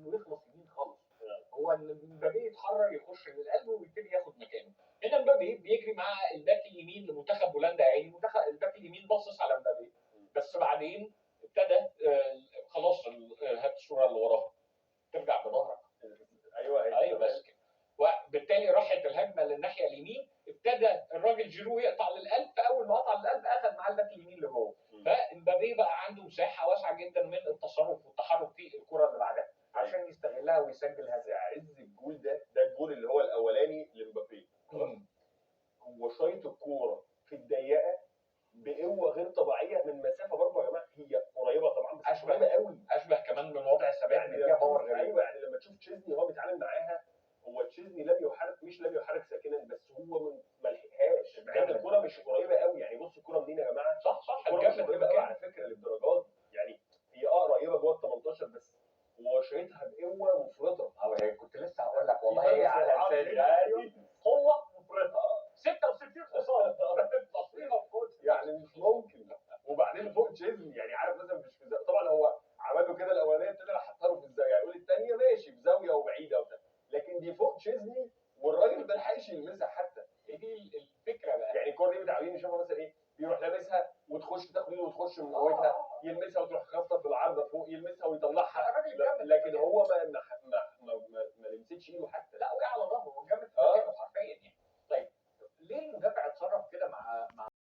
انه يخلص يمين خالص. هو ان مبابي يتحرر يخش للقلب ويبتدي ياخد مكانه. هنا مبابي بيجري مع الباك اليمين لمنتخب هولندا، يعني الباك اليمين باصص على مبابي، بس بعدين ابتدى خلاص هات الصوره اللي وراها ترجع بظهرك. ايوه بس كده. وبالتالي راحت الهجمه للناحيه اليمين، ابتدى الراجل جيرو يقطع للقلب، فاول ما قطع للقلب اخذ معاه الباك اليمين لجوه، فامبابي بقى عنده مساحه واسعه جدا من التصرف والتحرك في الكره اللي بعدها عشان يستغلها ويسجل هدف. عز الجول ده الجول اللي هو الاولاني لمبابي، هو شايط الكوره في الضيقه بقوه غير طبيعيه من مسافه برضه يا جماعه، هي قريبه طبعا بس قريبه قوي، اشبه كمان من وضع الثبات يعني فيها باور غريب. ايوه يعني لما تشوف تشيزني وهو بيتعامل معاها، هو تشيزني لم يحرك ساكنا، بس هو ما لحقهاش، مع ان الكوره مش قريبه قوي. يعني بص الكوره منين يا جماعه؟ صح الكوره مش قريبه قوي على فكره للدرجات دي، يعني هي قريبه جوه ال 18 بس هو شايطها بقوه مفرطه. كنت لسه هقول لك والله هي على لساني قوه مفرطه 66 حصان تصويره بكوت يعني مش ممكن. وبعدين فوق تشيزني، يعني عارف مثلا مش في طبعا هو عمل له كده الاولانيه ابتدى حطها له في الزاويه، يقول الثانيه ماشي في زاويه وبعيده وبتاع، لكن دي فوق تشيزني والراجل ما لحقش يلمسها حتى. دي الفكره بقى. يعني الكوره دي متعودين نشوفها مثلا ايه، بيروح لامسها وتخش تاخد ايده وتخش من قوتها، يلمسها وتروح خابطه في العارضه فوق، يلمسها ويطلعها، لكن هو ما